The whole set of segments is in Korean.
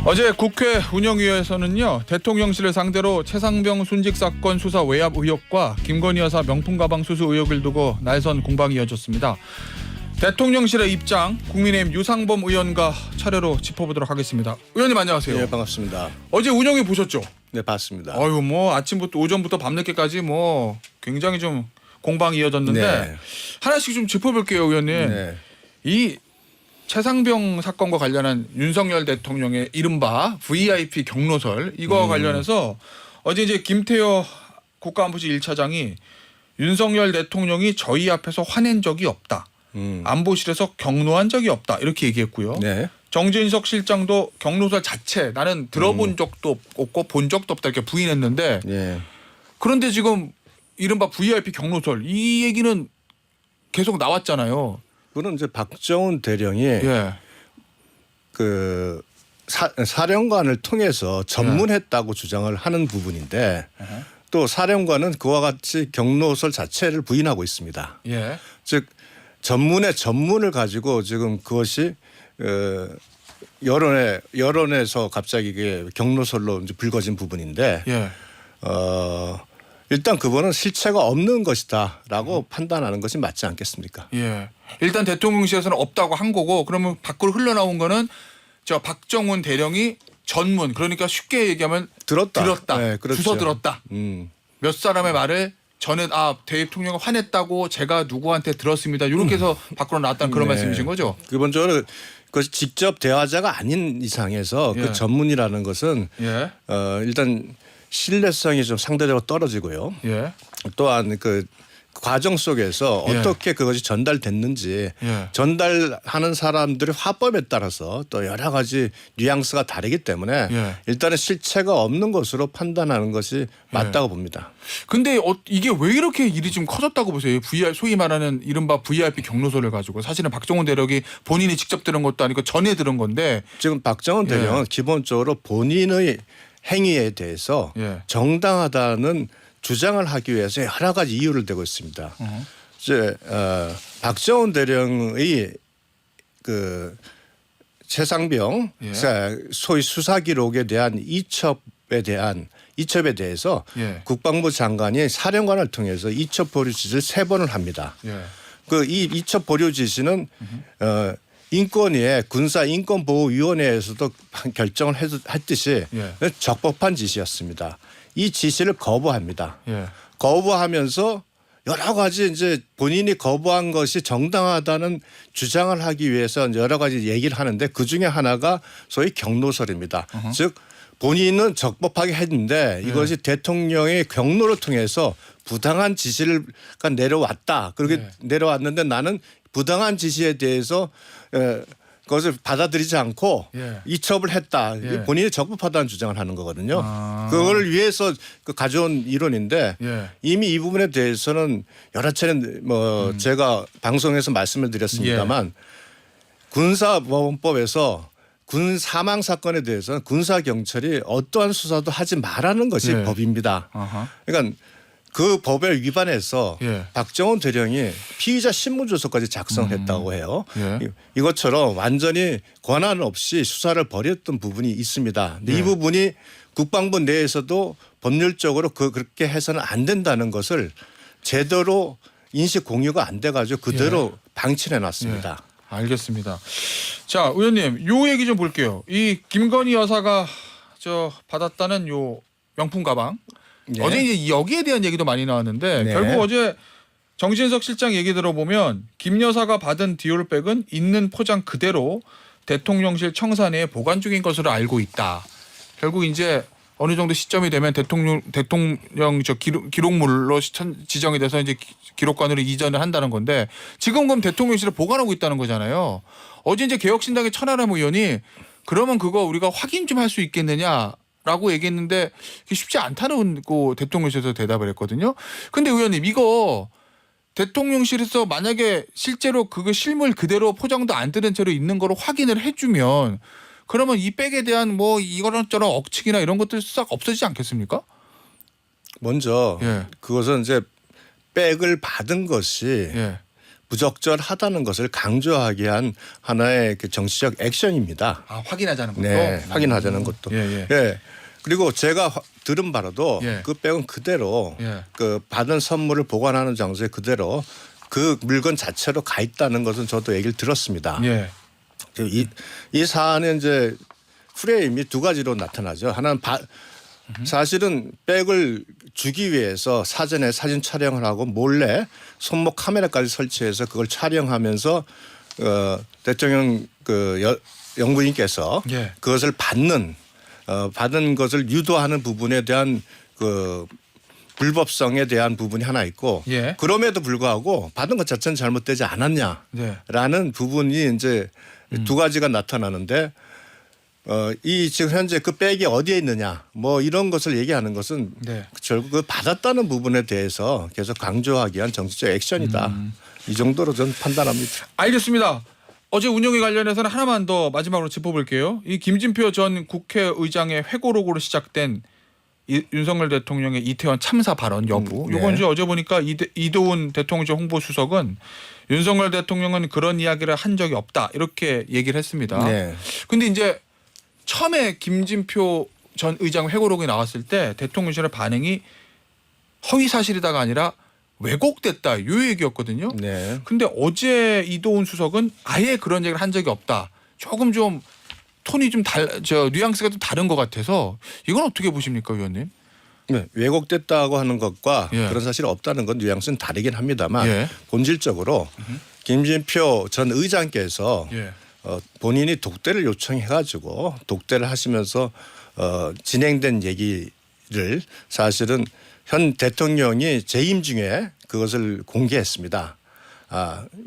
어제 국회 운영위에서는요, 대통령실을 상대로 최상병 순직 사건 수사 외압 의혹과 김건희 여사 명품 가방 수수 의혹을 두고 날선 공방이 이어졌습니다. 대통령실의 입장, 국민의힘 유상범 의원과 차례로 짚어보도록 하겠습니다. 의원님 안녕하세요. 네, 반갑습니다. 어제 운영위 보셨죠? 네, 봤습니다. 아유, 아침부터 오전부터 밤늦게까지 굉장히 좀 공방이 이어졌는데 네. 하나씩 좀 짚어볼게요, 의원님. 네. 이 최상병 사건과 관련한 윤석열 대통령의 이른바 VIP 경로설 이거와 관련해서 어제 이제 김태효 국가안보실 1차장이 윤석열 대통령이 저희 앞에서 화낸 적이 없다. 안보실에서 경로한 적이 없다. 이렇게 얘기했고요. 네. 정진석 실장도 경로설 자체 나는 들어본 적도 없고 본 적도 없다 이렇게 부인했는데 네. 그런데 지금 이른바 VIP 경로설 이 얘기는 계속 나왔잖아요. 그건 이제 박정훈 대령이 예. 그 사령관을 통해서 전문했다고 주장을 하는 부분인데 또 사령관은 그와 같이 경로설 자체를 부인하고 있습니다. 예. 즉 전문의 전문을 가지고 지금 그것이 여론에서 갑자기 이게 경로설로 이제 불거진 부분인데 예. 일단 그거는 실체가 없는 것이다라고 판단하는 것이 맞지 않겠습니까? 예. 일단 대통령실에서는 없다고 한 거고 그러면 밖으로 흘러나온 거는 저 박정훈 대령이 전문 그러니까 쉽게 얘기하면 들었다. 네, 그렇죠. 주워 들었다. 몇 사람의 말을 전에 대통령이 화냈다고 제가 누구한테 들었습니다. 이렇게 해서 밖으로 나왔다는 그런 네. 말씀이신 거죠? 기본적으로 그것이 직접 대화자가 아닌 이상에서 예. 그 전문이라는 것은 예. 일단 신뢰성이 좀 상대적으로 떨어지고요. 예. 또한 그 과정 속에서 예. 어떻게 그것이 전달됐는지 예. 전달하는 사람들의 화법에 따라서 또 여러 가지 뉘앙스가 다르기 때문에 예. 일단은 실체가 없는 것으로 판단하는 것이 맞다고 봅니다. 근데 이게 왜 이렇게 일이 좀 커졌다고 보세요? 소위 말하는 이른바 VIP 경로설을 가지고 사실은 박정훈 대령이 본인이 직접 들은 것도 아니고 전에 들은 건데 지금 박정훈 대령은 기본적으로 본인의 행위에 대해서 예. 정당하다는 주장을 하기 위해서 여러 가지 이유를 대고 있습니다. 이제 박정훈 대령의 그 최상병 예. 소위 수사 기록에 대한 이첩에 대해서 예. 국방부 장관이 사령관을 통해서 이첩 보류 지시를 3번을 합니다. 예. 그 이 이첩 보류 지시는 인권위의 군사인권보호위원회에서도 결정을 했듯이 예. 적법한 지시였습니다. 이 지시를 거부합니다. 예. 거부하면서 여러 가지 이제 본인이 거부한 것이 정당하다는 주장을 하기 위해서 여러 가지 얘기를 하는데 그 중에 하나가 소위 경로설입니다. 즉 본인은 적법하게 했는데 이것이 대통령의 경로를 통해서 부당한 지시를 내려왔다. 그렇게 내려왔는데 나는 부당한 지시에 대해서 그것을 받아들이지 않고 이첩을 했다. 본인이 적법하다는 주장을 하는 거거든요. 그걸 위해서 가져온 이론인데 이미 이 부분에 대해서는 여러 차례 제가 방송에서 말씀을 드렸습니다만 군사법원법에서 군 사망 사건에 대해서는 군사경찰이 어떠한 수사도 하지 말라는 것이 법입니다. 그러니까 그 법에 위반해서 박정훈 대령이 피의자 신문조서까지 작성했다고 해요. 이것처럼 완전히 권한 없이 수사를 벌였던 부분이 있습니다. 근데 이 부분이 국방부 내에서도 법률적으로 그렇게 해서는 안 된다는 것을 제대로 인식 공유가 안 돼가지고 그대로 방치해 놨습니다. 알겠습니다. 자, 의원님, 요 얘기 좀 볼게요. 이 김건희 여사가 받았다는 요 명품 가방. 어제 이제 여기에 대한 얘기도 많이 나왔는데 결국 어제 정진석 실장 얘기 들어보면 김 여사가 받은 디올백은 있는 포장 그대로 대통령실 청사내에 보관 중인 것으로 알고 있다. 결국 이제 어느 정도 시점이 되면 대통령 기록물로 지정이 돼서 이제 기록관으로 이전을 한다는 건데 지금 그럼 대통령실에 보관하고 있다는 거잖아요. 어제 이제 개혁신당의 천하람 의원이 그러면 그거 우리가 확인 좀 할 수 있겠느냐? 라고 얘기했는데 쉽지 않다는 거 대통령실에서 대답을 했거든요. 근데 의원님 이거 대통령실에서 만약에 실제로 그거 실물 그대로 포장도 안 들은 채로 있는 거로 확인을 해주면 그러면 이 백에 대한 이거저런 억측이나 이런 것들 싹 없어지지 않겠습니까? 먼저 그것은 이제 백을 받은 것이 부적절하다는 것을 강조하게 한 하나의 그 정치적 액션입니다. 아, 확인하자는 것도. 네, 확인하자는 것도. 예. 예. 그리고 제가 들은 바로도 예. 그 백은 그대로 예. 그 받은 선물을 보관하는 장소에 그대로 그 물건 자체로 가 있다는 것은 저도 얘기를 들었습니다. 예. 이 사안은 이제 프레임이 두 가지로 나타나죠. 하나는 사실은 백을 주기 위해서 사전에 사진 촬영을 하고 몰래 손목 카메라까지 설치해서 그걸 촬영하면서 대통령 그 영부인께서 예. 그것을 받은 것을 유도하는 부분에 대한 그 불법성에 대한 부분이 하나 있고 예. 그럼에도 불구하고 받은 것 자체는 잘못되지 않았냐라는 네. 부분이 이제 두 가지가 나타나는데 이 지금 현재 그 백이 어디에 있느냐 뭐 이런 것을 얘기하는 것은 네. 결국 그 받았다는 부분에 대해서 계속 강조하기 위한 정치적 액션이다. 이 정도로 저는 판단합니다. 알겠습니다. 어제 운영에 관련해서는 하나만 더 마지막으로 짚어볼게요. 이 김진표 전 국회의장의 회고록으로 시작된 윤석열 대통령의 이태원 참사 발언 여부. 네. 이건 어제 보니까 이도훈 대통령실 홍보수석은 윤석열 대통령은 그런 이야기를 한 적이 없다 이렇게 얘기를 했습니다. 네. 근데 이제 처음에 김진표 전 의장 회고록이 나왔을 때 대통령실의 반응이 허위 사실이다가 아니라 왜곡됐다 이 얘기였거든요. 네. 근데 어제 이도훈 수석은 아예 그런 얘기를 한 적이 없다. 조금 좀 톤이 좀 뉘앙스가 좀 다른 것 같아서 이건 어떻게 보십니까, 위원님? 네. 왜곡됐다고 하는 것과 예. 그런 사실이 없다는 건 뉘앙스는 다르긴 합니다만 예. 본질적으로 김진표 전 의장께서 예. 본인이 독대를 요청해가지고 독대를 하시면서 진행된 얘기를 사실은 현 대통령이 재임 중에 그것을 공개했습니다.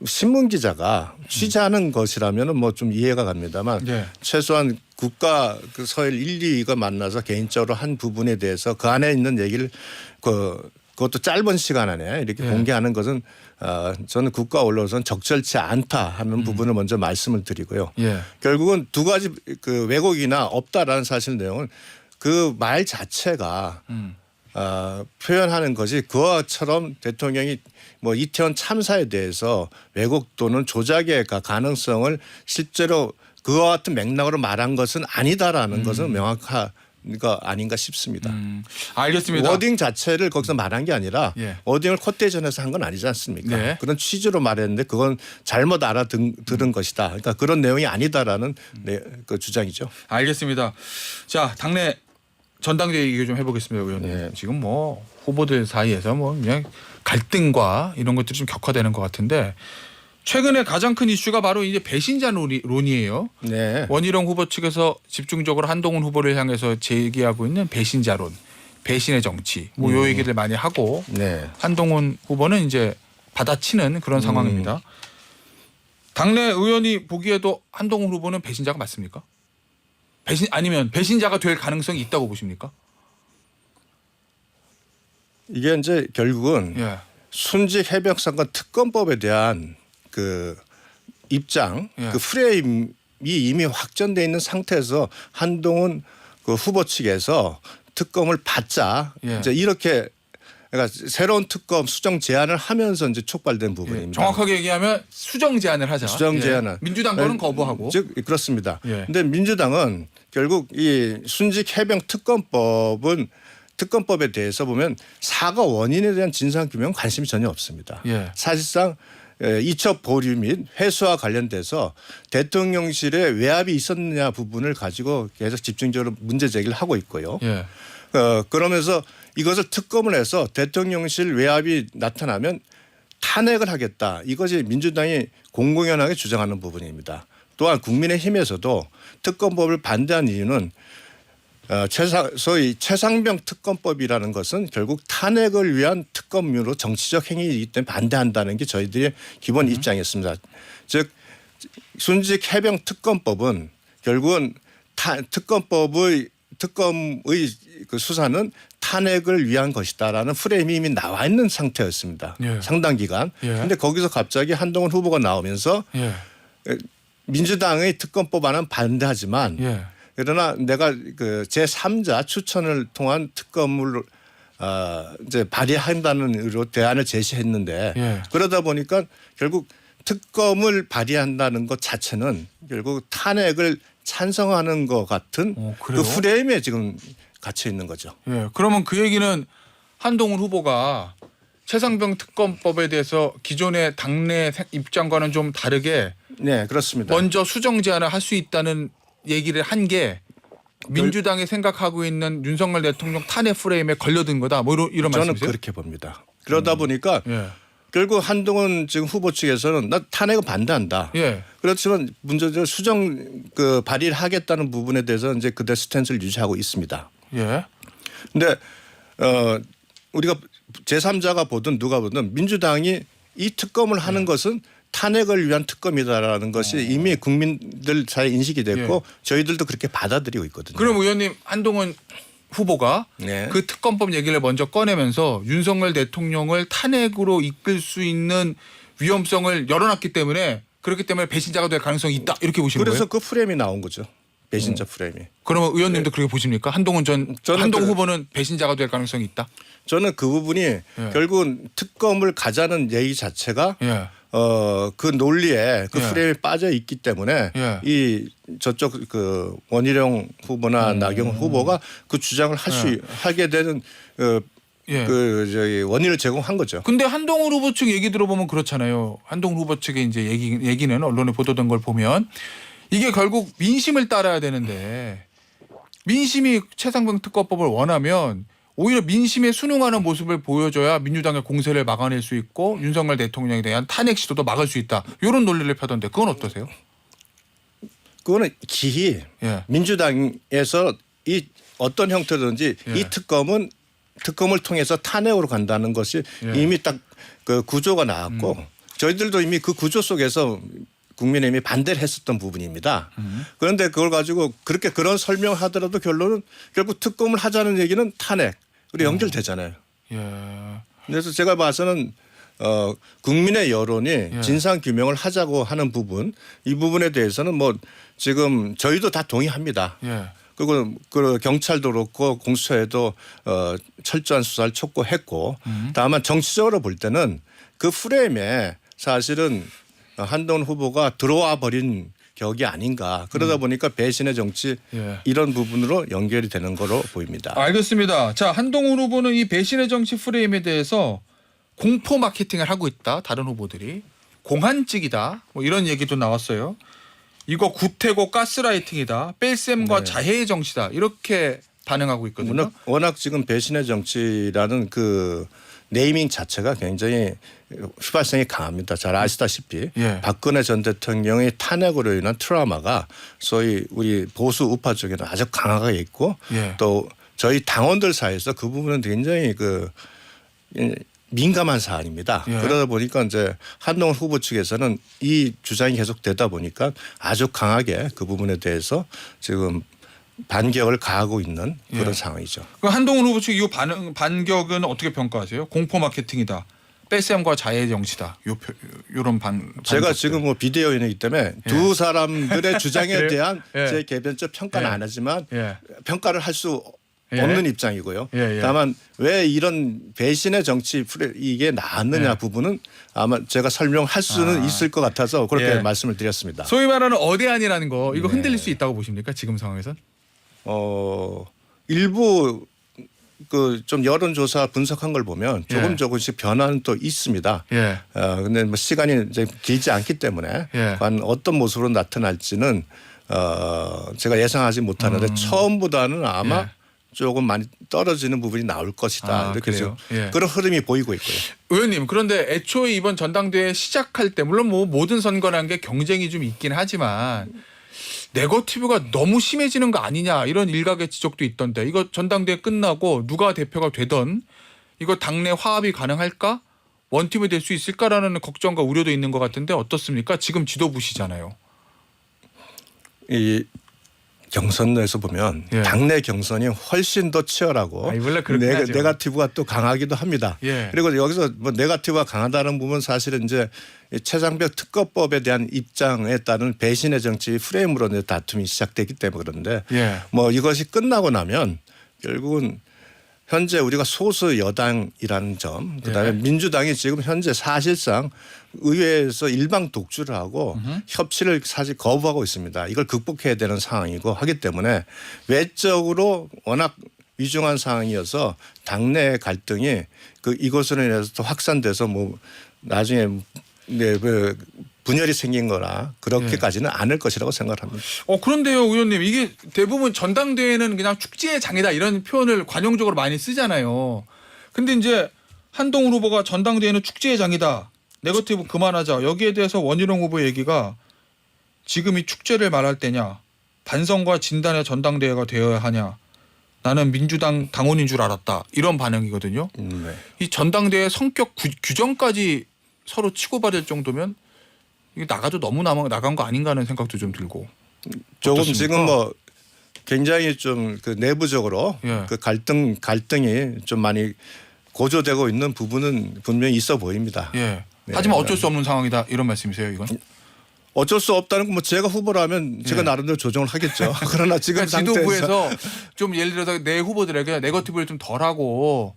신문 기자가 취재하는 것이라면 뭐 좀 이해가 갑니다만 예. 최소한 국가 그 서열 1, 2위가 만나서 개인적으로 한 부분에 대해서 그 안에 있는 얘기를 그것도 짧은 시간 안에 이렇게 예. 공개하는 것은 저는 국가 언론에서는 적절치 않다 하는 부분을 먼저 말씀을 드리고요. 예. 결국은 두 가지 그 왜곡이나 없다라는 사실 내용은 그 말 자체가 표현하는 것이 그와처럼 대통령이 뭐 이태원 참사에 대해서 왜곡 또는 조작의 가능성을 실제로 그와 같은 맥락으로 말한 것은 아니다라는 것은 명확한 거 아닌가 싶습니다. 알겠습니다. 워딩 자체를 거기서 말한 게 아니라 예. 워딩을 콧대전에서 한 건 아니지 않습니까? 네. 그런 취지로 말했는데 그건 잘못 알아들은 것이다. 그러니까 그런 내용이 아니다라는 그 주장이죠. 알겠습니다. 자, 당내 전당대회 얘기 좀 해보겠습니다, 의원님. 네. 지금 뭐 후보들 사이에서 뭐 그냥 갈등과 이런 것들이 좀 격화되는 것 같은데 최근에 가장 큰 이슈가 바로 이제 배신자 론이에요. 네. 원희룡 후보 측에서 집중적으로 한동훈 후보를 향해서 제기하고 있는 배신자론, 배신의 정치, 뭐 요 얘기들 많이 하고 네. 한동훈 후보는 이제 받아치는 그런 상황입니다. 당내 의원이 보기에도 한동훈 후보는 배신자가 맞습니까? 아니면 배신자가 될 가능성이 있다고 보십니까? 이게 이제 결국은 예. 순직 해병사건 특검법에 대한 그 입장, 예. 그 프레임이 이미 확정돼 있는 상태에서 한동훈 그 후보 측에서 특검을 받자 예. 이제 이렇게 그러니까 새로운 특검 수정 제안을 하면서 이제 촉발된 부분입니다. 정확하게 얘기하면 수정 제안을 하자. 수정 제안은 예. 민주당 거는 거부하고. 즉 그렇습니다. 예. 근데 민주당은 결국 이 순직 해병 특검법에 대해서 보면 사과 원인에 대한 진상 규명 관심이 전혀 없습니다. 예. 사실상 이첩 보류 및 회수와 관련돼서 대통령실에 외압이 있었느냐 부분을 가지고 계속 집중적으로 문제 제기를 하고 있고요. 예. 그러면서 이것을 특검을 해서 대통령실 외압이 나타나면 탄핵을 하겠다. 이것이 민주당이 공공연하게 주장하는 부분입니다. 또한 국민의힘에서도 특검법을 반대한 이유는 소위 최상병 특검법이라는 것은 결국 탄핵을 위한 특검으로 정치적 행위이기 때문에 반대한다는 게 저희들의 기본 입장이었습니다. 즉 순직 해병 특검법은 결국은 특검의 그 수사는 탄핵을 위한 것이다라는 프레임이 이미 나와 있는 상태였습니다. 예. 상당 기간. 그런데 거기서 갑자기 한동훈 후보가 나오면서 예. 민주당의 특검법안은 반대하지만 예. 그러나 내가 그 제3자 추천을 통한 특검을 이제 발의한다는 의로 대안을 제시했는데 예. 그러다 보니까 결국 특검을 발의한다는 것 자체는 결국 탄핵을 찬성하는 것 같은 그래요? 그 프레임에 지금 갇혀 있는 거죠. 예. 그러면 그 얘기는 한동훈 후보가 최상병 특검법에 대해서 기존의 당내 입장과는 좀 다르게 네, 그렇습니다. 먼저 수정 제안을 할 수 있다는 얘기를 한 게 민주당이 생각하고 있는 윤석열 대통령 탄핵 프레임에 걸려든 거다. 뭐 이런 저는 말씀이세요? 그렇게 봅니다. 그러다 보니까 예. 결국 한동훈 지금 후보 측에서는 나 탄핵을 반대한다. 예. 그렇지만 문제는 수정 그 발의를 하겠다는 부분에 대해서 이제 그대 스탠스를 유지하고 있습니다. 예. 근데 우리가 제3자가 보든 누가 보든 민주당이 이 특검을 하는 것은 탄핵을 위한 특검이다라는 것이 이미 국민들 사이에 인식이 됐고 저희들도 그렇게 받아들이고 있거든요. 그럼 의원님 한동훈 후보가 네. 그 특검법 얘기를 먼저 꺼내면서 윤석열 대통령을 탄핵으로 이끌 수 있는 위험성을 열어놨기 때문에 그렇기 때문에 배신자가 될 가능성이 있다 이렇게 보시는 그래서 거예요? 그 프레임이 나온 거죠. 배신자 프레임이. 그러면 의원님도 그렇게 보십니까? 한동훈 저는 후보는 배신자가 될 가능성이 있다? 저는 그 부분이 결국은 특검을 가자는 얘기 자체가 예. 그 논리에 그 예. 프레임에 빠져 있기 때문에 예. 이 저쪽 그 원희룡 후보나 나경원 후보가 그 주장을 하게 되는 예. 그 저기 원인을 제공한 거죠. 근데 한동훈 후보 측 얘기 들어보면 그렇잖아요. 한동훈 후보 측의 이제 얘기는 언론에 보도된 걸 보면 이게 결국 민심을 따라야 되는데 민심이 최상병 특검법을 원하면 오히려 민심에 순응하는 모습을 보여줘야 민주당의 공세를 막아낼 수 있고 윤석열 대통령에 대한 탄핵 시도도 막을 수 있다. 이런 논리를 펴던데 그건 어떠세요? 그거는 기히 예. 민주당에서 이 어떤 형태든지 예. 이 특검을 통해서 탄핵으로 간다는 것이 예. 이미 딱 그 구조가 나왔고 저희들도 이미 그 구조 속에서 국민의힘이 반대를 했었던 부분입니다. 그런데 그걸 가지고 그렇게 그런 설명을 하더라도 결론은 결국 특검을 하자는 얘기는 탄핵으로 연결되잖아요. 예. 그래서 제가 봐서는 국민의 여론이 진상 규명을 하자고 하는 부분 이 부분에 대해서는 뭐 지금 저희도 다 동의합니다. 예. 그리고 그 경찰도 그렇고 공수처에도 철저한 수사를 촉구했고 다만 정치적으로 볼 때는 그 프레임에 사실은 한동훈 후보가 들어와 버린 격이 아닌가. 그러다 보니까 배신의 정치 예. 이런 부분으로 연결이 되는 거로 보입니다. 알겠습니다. 자, 한동훈 후보는 이 배신의 정치 프레임에 대해서 공포 마케팅을 하고 있다. 다른 후보들이. 공한찍이다. 뭐 이런 얘기도 나왔어요. 이거 구태고 가스라이팅이다. 뺄셈과 자해의 정치다. 이렇게 반응하고 있거든요. 워낙 지금 배신의 정치라는 그 네이밍 자체가 굉장히 휘발성이 강합니다. 잘 아시다시피 예. 박근혜 전 대통령의 탄핵으로 인한 트라우마가 소위 우리 보수 우파 쪽에는 아주 강하게 있고 예. 또 저희 당원들 사이에서 그 부분은 굉장히 그 민감한 사안입니다. 예. 그러다 보니까 이제 한동훈 후보 측에서는 이 주장이 계속되다 보니까 아주 강하게 그 부분에 대해서 지금 반격을 가하고 있는 그런 예. 상황이죠. 그 한동훈 후보 측 이후 반격은 어떻게 평가하세요? 공포 마케팅이다. 뺄셈과 자해의 정치다. 요런 제가 반격들. 지금 뭐 비대위원이기 때문에 두 사람들의 주장에 그래요? 대한 예. 제 개변적 평가는 예. 안 하지만 예. 평가를 할 수 예. 없는 입장이고요. 예, 예. 다만 왜 이런 배신의 정치 이게 나왔느냐 예. 부분은 아마 제가 설명할 수는 있을 것 같아서 그렇게 예. 말씀을 드렸습니다. 소위 말하는 어대안이라는 거 이거 흔들릴 수 있다고 보십니까? 지금 상황에선? 일부 그 좀 여론조사 분석한 걸 보면 예. 조금씩 변화는 또 있습니다. 예. 근데 뭐 시간이 이제 길지 않기 때문에 예. 과연 어떤 모습으로 나타날지는 제가 예상하지 못하는데 처음보다는 아마 예. 조금 많이 떨어지는 부분이 나올 것이다. 이렇게 그래요? 예. 그런 흐름이 보이고 있고요. 의원님 그런데 애초에 이번 전당대회 시작할 때 물론 뭐 모든 선거라는 게 경쟁이 좀 있긴 하지만 네거티브가 너무 심해지는 거 아니냐 이런 일각의 지적도 있던데 이거 전당대회 끝나고 누가 대표가 되던 이거 당내 화합이 가능할까? 원팀이 될 수 있을까라는 걱정과 우려도 있는 것 같은데 어떻습니까? 지금 지도부시잖아요. 이 경선에서 보면 예. 당내 경선이 훨씬 더 치열하고 아니, 원래 그렇긴 하죠. 네거티브가 또 강하기도 합니다. 예. 그리고 여기서 뭐 네거티브가 강하다는 부분 사실은 이제 최상병 특검법에 대한 입장에 따른 배신의 정치 프레임으로 이제 다툼이 시작됐기 때문에 그런데 예. 뭐 이것이 끝나고 나면 결국은 현재 우리가 소수 여당이라는 점, 그다음에 예. 민주당이 지금 현재 사실상 의회에서 일방 독주를 하고 협치를 사실 거부하고 있습니다. 이걸 극복해야 되는 상황이고 하기 때문에 외적으로 워낙 위중한 상황이어서 당내 갈등이 이것으로 인해서 또 확산돼서 뭐 나중에 그 분열이 생긴 거나 그렇게까지는 않을 것이라고 생각합니다. 그런데요, 의원님, 이게 대부분 전당대회는 그냥 축제의 장이다 이런 표현을 관용적으로 많이 쓰잖아요. 근데 이제 한동훈 후보가 전당대회는 축제의 장이다. 네거티브 그만하자. 여기에 대해서 원희룡 후보 얘기가 지금이 축제를 말할 때냐. 반성과 진단의 전당대회가 되어야 하냐. 나는 민주당 당원인 줄 알았다. 이런 반응이거든요. 네. 이 전당대회 성격 규정까지 서로 치고받을 정도면 이게 나가도 너무 나간 거 아닌가 하는 생각도 좀 들고. 조금 어떻습니까? 지금 뭐 굉장히 좀 그 내부적으로 예. 그 갈등이 좀 많이 고조되고 있는 부분은 분명히 있어 보입니다. 예. 네. 하지만 어쩔 수 없는 상황이다 이런 말씀이세요, 이건? 어쩔 수 없다는 건 뭐 제가 후보라면 제가 예. 나름대로 조정을 하겠죠. 그러나 지금 그러니까 상태에서 지도부에서 좀 예를 들어서 내 후보들에게 네거티브를 좀 덜하고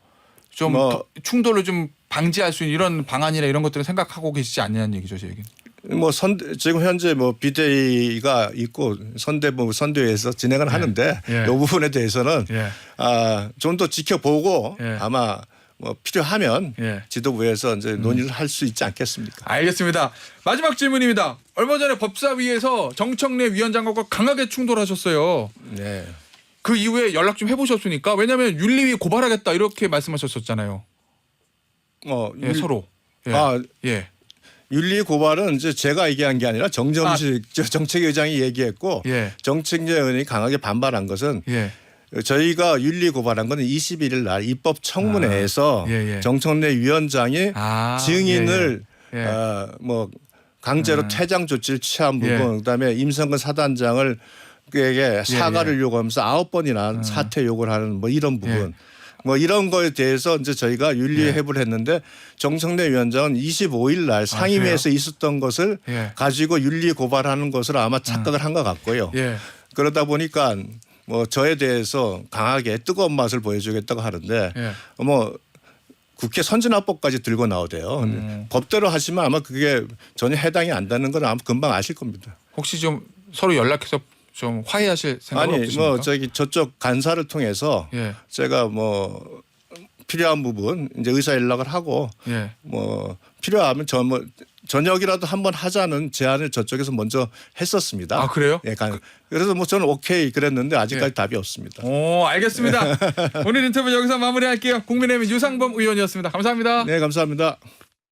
좀 뭐 충돌을 좀 방지할 수 있는 이런 방안이나 이런 것들을 생각하고 계시지 않냐는 얘기죠, 제 얘기는. 뭐 지금 현재 뭐 비대위가 있고 선대위에서 진행을 하는데 예. 이 부분에 대해서는 예. 좀 더 지켜보고 예. 아마 뭐 필요하면 예. 지도부에서 이제 논의를 할 수 있지 않겠습니까? 알겠습니다. 마지막 질문입니다. 얼마 전에 법사위에서 정청래 위원장과 강하게 충돌하셨어요. 네. 그 이후에 연락 좀 해보셨습니까? 왜냐하면 윤리위 고발하겠다 이렇게 말씀하셨었잖아요. 예, 서로. 예. 예. 윤리 고발은 이제 제가 얘기한 게 아니라 정점식 정책위원장이 얘기했고 예. 정책위 의원이 강하게 반발한 것은 예. 저희가 윤리 고발한 것은 21일 날 입법 청문회에서 예. 정청래 위원장이 증인을 예. 예. 뭐 강제로 퇴장 조치를 취한 부분, 그다음에 임성근 사단장을 그에게 사과를 요구하면서 9번이나 사퇴 요구를 하는 뭐 이런 부분. 뭐 이런 거에 대해서 이제 저희가 윤리 회부를 했는데 정청래 위원장은 25일 날 상임위에서 있었던 것을 가지고 윤리 고발하는 것으로 아마 착각을 한 것 같고요. 예. 그러다 보니까 뭐 저에 대해서 강하게 뜨거운 맛을 보여주겠다고 하는데 뭐 국회 선진화법까지 들고 나오대요. 법대로 하시면 아마 그게 전혀 해당이 안 되는 건 아마 금방 아실 겁니다. 혹시 좀 서로 연락해서 좀 화해하실 생각 없으십니까? 뭐 저쪽 간사를 통해서 예. 제가 뭐 필요한 부분 이제 의사 연락을 하고 예. 뭐 필요하면 저녁이라도 한번 하자는 제안을 저쪽에서 먼저 했었습니다. 아, 그래요? 예, 그래서 뭐 저는 오케이 그랬는데 아직까지 답이 없습니다. 오, 알겠습니다. 오늘 인터뷰 여기서 마무리할게요. 국민의힘 유상범 의원이었습니다. 감사합니다. 네, 감사합니다.